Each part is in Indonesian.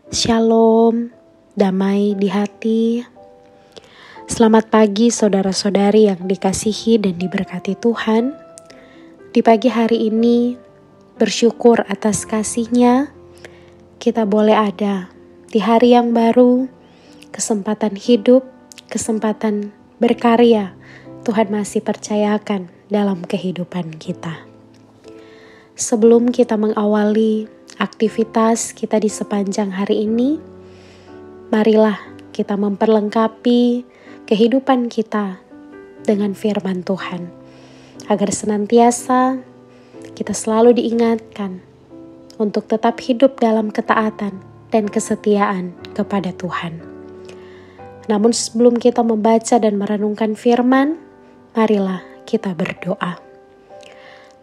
Shalom, damai di hati. Selamat pagi saudara-saudari yang dikasihi dan diberkati Tuhan. Di pagi hari ini, bersyukur atas kasih-Nya, kita boleh ada di hari yang baru, kesempatan hidup, kesempatan berkarya, Tuhan masih percayakan dalam kehidupan kita. Sebelum kita mengawali aktivitas kita di sepanjang hari ini, marilah kita memperlengkapi kehidupan kita dengan firman Tuhan, agar senantiasa kita selalu diingatkan untuk tetap hidup dalam ketaatan dan kesetiaan kepada Tuhan. Namun sebelum kita membaca dan merenungkan firman, marilah kita berdoa.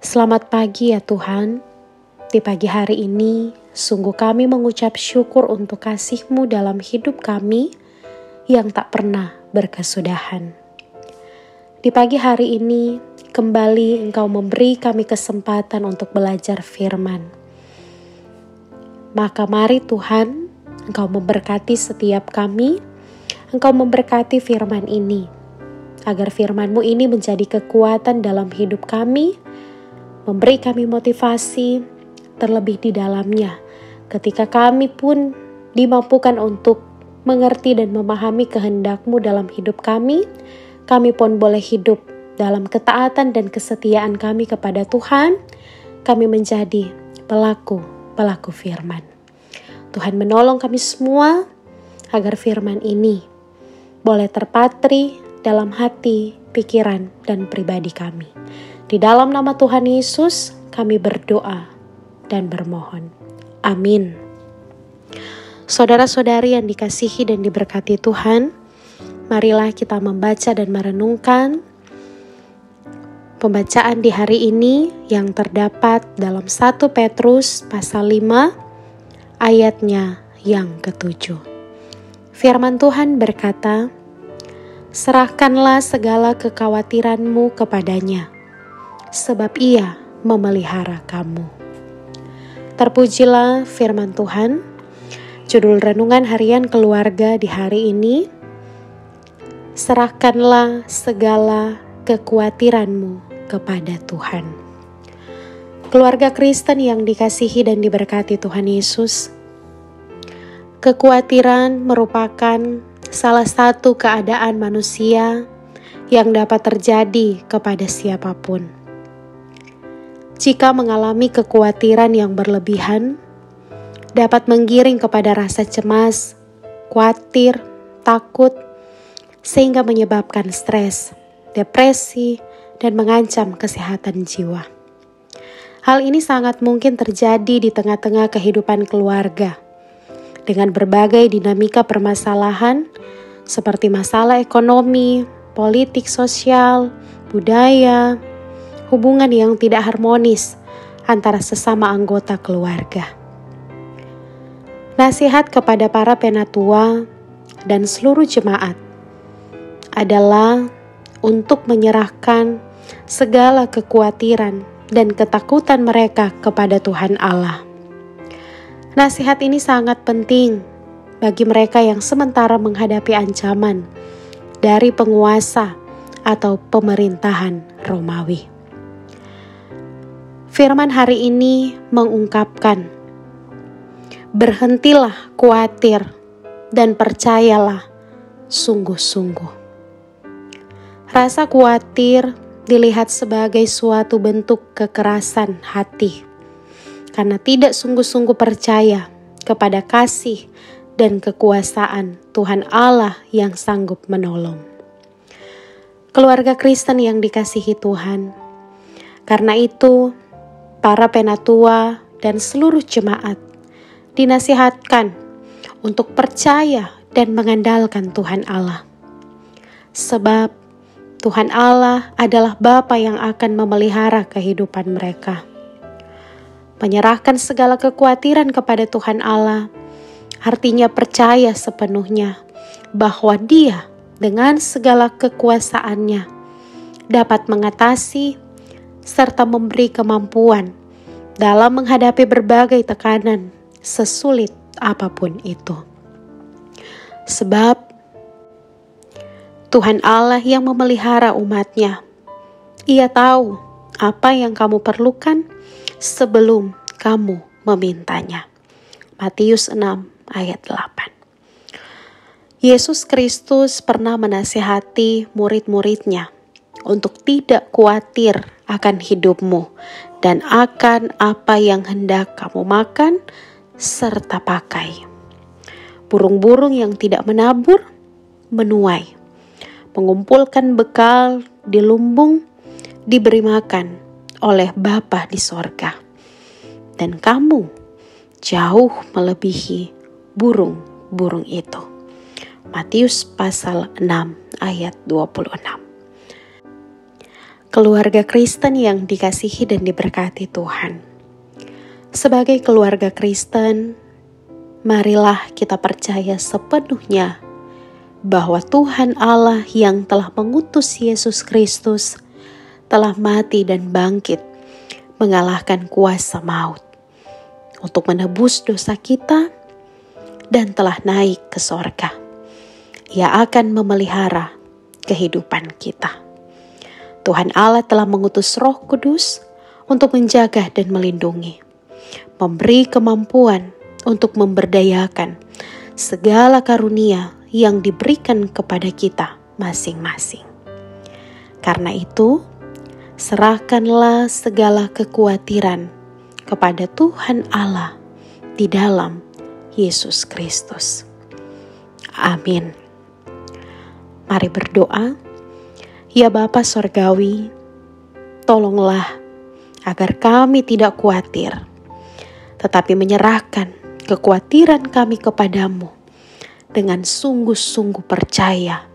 Selamat pagi ya Tuhan. Di pagi hari ini, sungguh kami mengucap syukur untuk kasih-Mu dalam hidup kami yang tak pernah berkesudahan. Di pagi hari ini, kembali Engkau memberi kami kesempatan untuk belajar firman. Maka mari Tuhan, Engkau memberkati setiap kami, Engkau memberkati firman ini, agar firman-Mu ini menjadi kekuatan dalam hidup kami, memberi kami motivasi, terlebih di dalamnya, ketika kami pun dimampukan untuk mengerti dan memahami kehendak-Mu dalam hidup kami pun boleh hidup dalam ketaatan dan kesetiaan kami kepada Tuhan, kami menjadi pelaku firman. Tuhan menolong kami semua, agar firman ini boleh terpatri dalam hati, pikiran, dan pribadi kami. Di dalam nama Tuhan Yesus, kami berdoa dan bermohon. Amin. Saudara-saudari yang dikasihi dan diberkati Tuhan, marilah kita membaca dan merenungkan pembacaan di hari ini yang terdapat dalam 1 Petrus pasal 5 ayatnya yang ke-7. Firman Tuhan berkata, "Serahkanlah segala kekhawatiranmu kepadanya, sebab Ia memelihara kamu." Terpujilah firman Tuhan. Judul renungan harian keluarga di hari ini, serahkanlah segala kekhawatiranmu kepada Tuhan. Keluarga Kristen yang dikasihi dan diberkati Tuhan Yesus, kekhawatiran merupakan salah satu keadaan manusia yang dapat terjadi kepada siapapun. Jika mengalami kekhawatiran yang berlebihan, dapat menggiring kepada rasa cemas, khawatir, takut, sehingga menyebabkan stres, depresi, dan mengancam kesehatan jiwa. Hal ini sangat mungkin terjadi di tengah-tengah kehidupan keluarga, dengan berbagai dinamika permasalahan seperti masalah ekonomi, politik sosial, budaya, hubungan yang tidak harmonis antara sesama anggota keluarga. Nasihat kepada para penatua dan seluruh jemaat adalah untuk menyerahkan segala kekhawatiran dan ketakutan mereka kepada Tuhan Allah. Nasihat ini sangat penting bagi mereka yang sementara menghadapi ancaman dari penguasa atau pemerintahan Romawi. Firman hari ini mengungkapkan, berhentilah khawatir dan percayalah sungguh-sungguh. Rasa khawatir dilihat sebagai suatu bentuk kekerasan hati, karena tidak sungguh-sungguh percaya kepada kasih dan kekuasaan Tuhan Allah yang sanggup menolong. Keluarga Kristen yang dikasihi Tuhan, karena itu para penatua dan seluruh jemaat dinasihatkan untuk percaya dan mengandalkan Tuhan Allah. Sebab Tuhan Allah adalah Bapa yang akan memelihara kehidupan mereka. Menyerahkan segala kekhawatiran kepada Tuhan Allah artinya percaya sepenuhnya bahwa Dia dengan segala kekuasaannya dapat mengatasi serta memberi kemampuan dalam menghadapi berbagai tekanan, sesulit apapun itu. Sebab Tuhan Allah yang memelihara umat-Nya. Ia tahu apa yang kamu perlukan sebelum kamu memintanya. Matius 6 ayat 8. Yesus Kristus pernah menasihati murid-murid-Nya untuk tidak khawatir akan hidupmu dan akan apa yang hendak kamu makan serta pakai. Burung-burung yang tidak menabur, menuai, mengumpulkan bekal di lumbung, diberi makan oleh Bapa di sorga. Dan kamu jauh melebihi burung-burung itu. Matius pasal 6 ayat 26. Keluarga Kristen yang dikasihi dan diberkati Tuhan. Sebagai keluarga Kristen, marilah kita percaya sepenuhnya bahwa Tuhan Allah yang telah mengutus Yesus Kristus telah mati dan bangkit mengalahkan kuasa maut untuk menebus dosa kita dan telah naik ke sorga. Ia akan memelihara kehidupan kita. Tuhan Allah telah mengutus Roh Kudus untuk menjaga dan melindungi, memberi kemampuan untuk memberdayakan segala karunia yang diberikan kepada kita masing-masing. Karena itu, serahkanlah segala kekhawatiran kepada Tuhan Allah di dalam Yesus Kristus. Amin. Mari berdoa. Ya Bapa Sorgawi, tolonglah agar kami tidak khawatir, tetapi menyerahkan kekhawatiran kami kepadamu dengan sungguh-sungguh percaya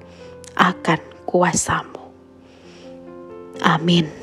akan kuasa-Mu. Amin.